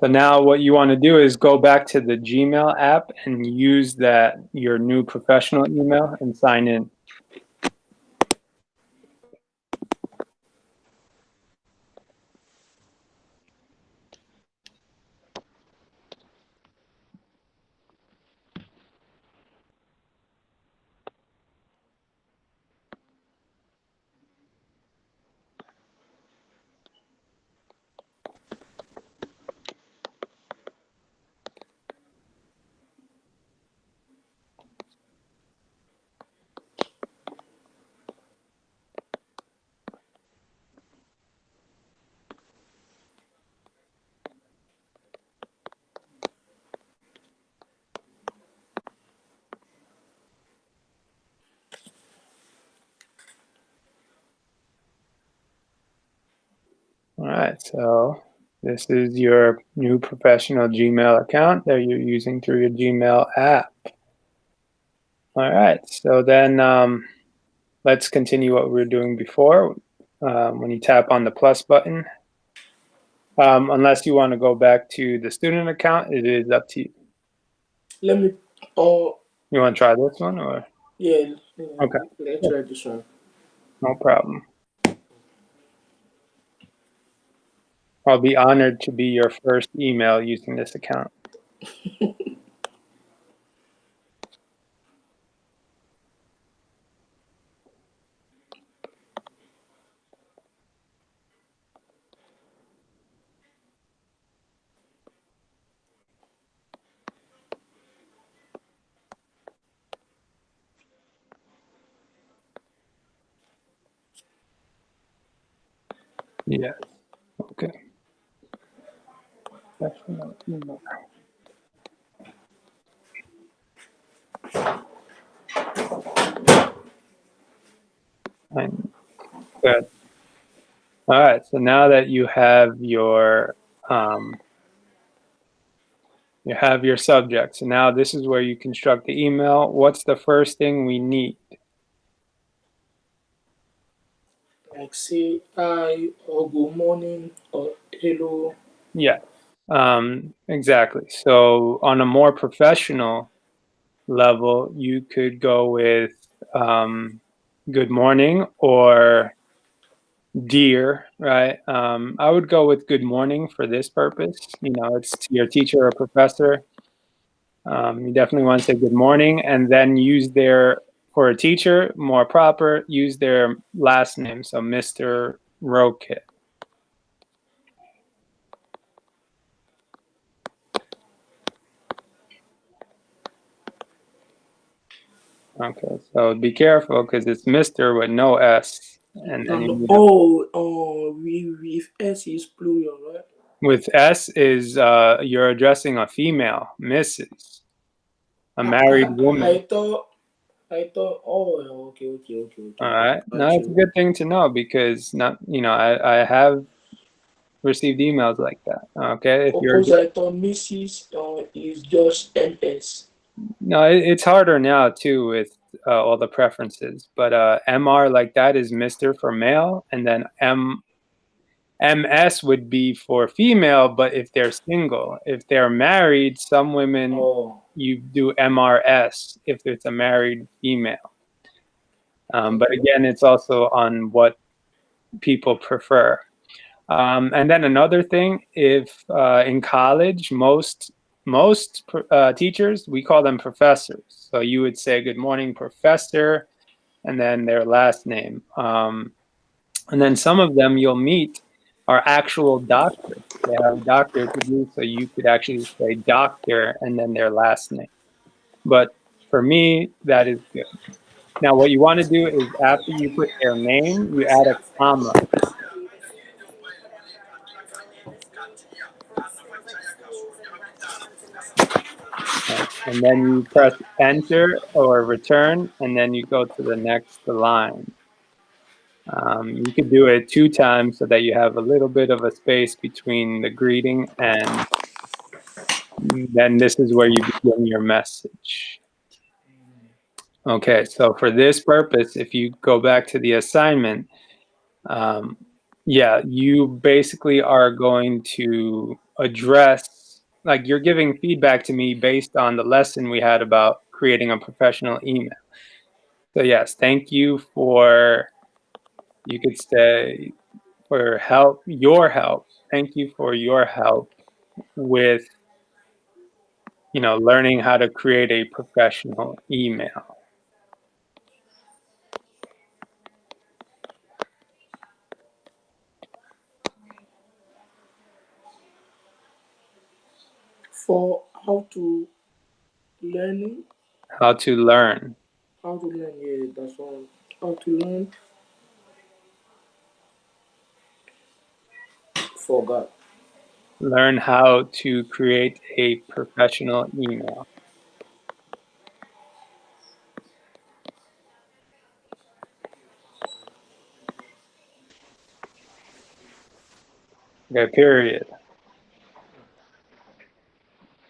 So now what you want to do is go back to the Gmail app and use your new professional email and sign in. All right, so this is your new professional Gmail account that you're using through your Gmail app. All right, so then let's continue what we were doing before. When you tap on the plus button, unless you want to go back to the student account, it is up to you. Let me. You want to try this one, or? Yeah. Okay. Let's try this one. No problem. I'll be honored to be your first email using this account. Yes. Okay. Professional email. Good. All right. So now that you have your subject, so now this is where you construct the email. What's the first thing we need? Like say hi or good morning or hello. Yeah. Exactly. So on a more professional level, you could go with good morning or dear, right? I would go with good morning for this purpose. You know, it's to your teacher or professor. You definitely want to say good morning, and then for a teacher, more proper, use their last name. So Mr. Rokit. Okay, so be careful because it's Mr. with no S. And then you need With S is plural, right? with S is you're addressing a female, Mrs. A married woman. Okay. All right. Got No, it's a you. good thing to know because I have received emails like that. Okay, if you're Because I thought Mrs. Is just MS. no, it's harder now too with all the preferences. But MR like that is Mr. for male, and then MS would be for female. But if they're single, if they're married, some women you do MRS if it's a married female. But again, it's also on what people prefer. And then another thing, if in college, most teachers, we call them professors. So you would say, good morning, professor, and then their last name. And then some of them you'll meet are actual doctors. They have doctorate degrees, so you could actually say doctor and then their last name. But for me, that is good. Now, what you want to do is after you put their name, you add a comma. And then you press enter or return, and then you go to the next line. You could do it 2 times so that you have a little bit of a space between the greeting, and then this is where you begin your message. Okay, so for this purpose, if you go back to the assignment, yeah, you basically are going to address, like you're giving feedback to me based on the lesson we had about creating a professional email. So yes, thank you for, you could say, for help, your help. Thank you for your help with, learning how to create a professional email. For how to learning, How to learn. yeah, that's all. How to learn, forgot. Learn how to create a professional email. Okay, period.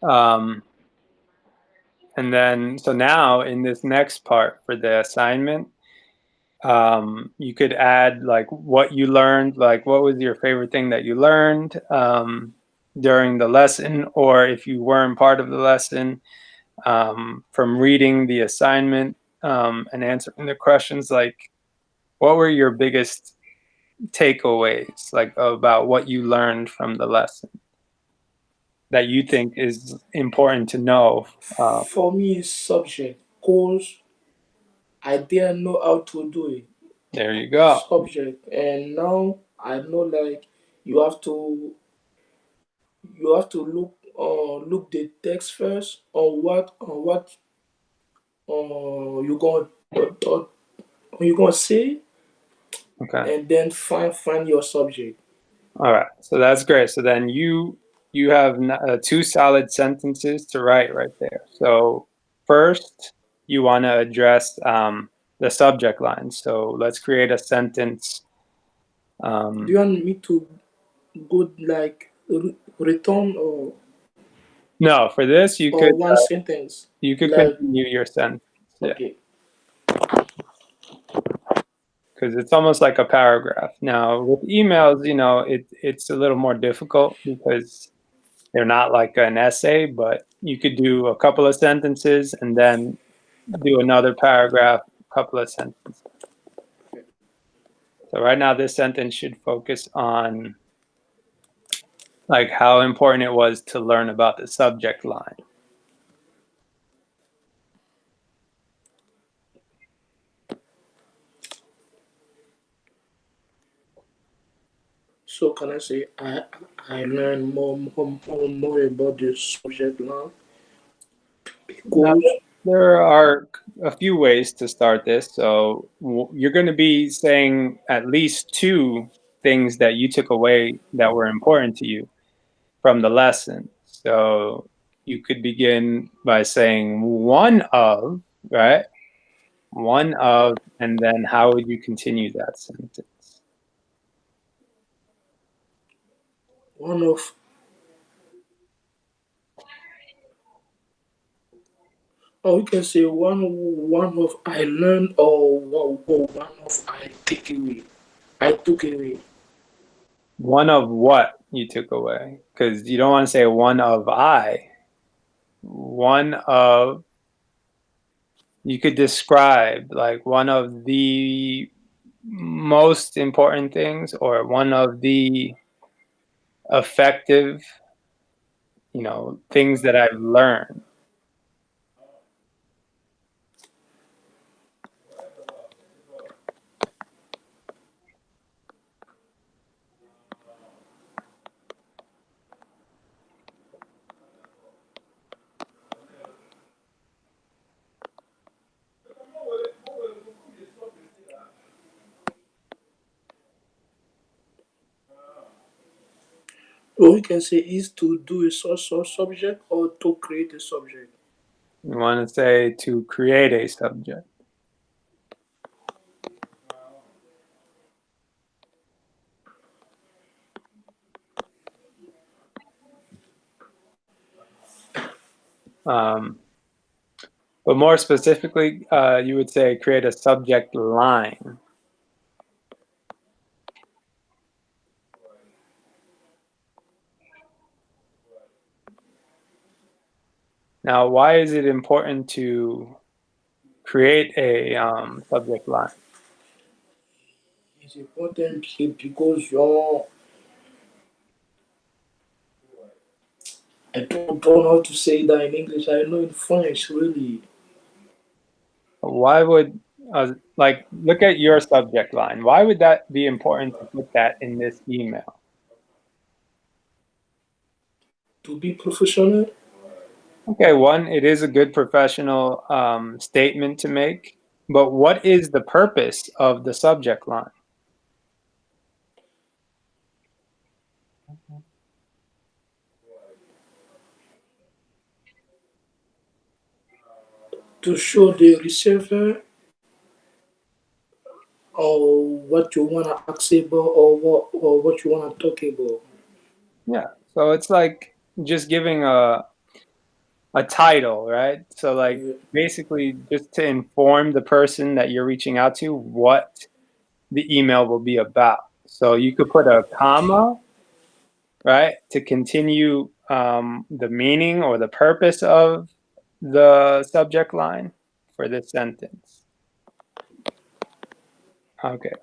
And then, so now in this next part for the assignment, you could add like what you learned, like what was your favorite thing that you learned during the lesson, or if you weren't part of the lesson, from reading the assignment and answering the questions, like what were your biggest takeaways, like about what you learned from the lesson that you think is important to know? For me, subject, cause I didn't know how to do it. There you go. Subject, and now I know like you have to look the text first on what you gonna say, Okay. and then find your subject. All right. So that's great. So then you have two solid sentences to write right there. So first, you want to address the subject line. So let's create a sentence. Do you want me to go like return No, for this or one sentence? you could Like continue your sentence. Yeah, okay, because it's almost like a paragraph. Now with emails, it's a little more difficult because they're not like an essay, but you could do a couple of sentences and then do another paragraph, a couple of sentences. So right now this sentence should focus on like how important it was to learn about the subject line. so can I say I learned more about the subject now Now, because there are a few ways to start this. So you're going to be saying at least two things that you took away that were important to you from the lesson. So you could begin by saying one of, right? One of, and then how would you continue that sentence? one of or you can say one of I learned or one of I take away. I took away. One of what you took away, because you don't want to say one of I. One of, you could describe like one of the most important things or one of the effective, things that I've learned. Or you can say is to do a source of subject or to create a subject. You want to say to create a subject. Um, but more specifically, you would say create a subject line. Now, why is it important to create a subject line? It's important because you're, I don't know how to say that in English. I know in French, really. Why would like look at your subject line? Why would that be important to put that in this email? To be professional, Okay, one, it is a good professional statement to make, but what is the purpose of the subject line? to show the receiver or what you wanna ask about or what you wanna talk about. Yeah, so it's like just giving a title, right? So like Uh, basically just to inform the person that you're reaching out to what the email will be about. So you could put a comma, right, to continue the meaning or the purpose of the subject line for this sentence. Okay.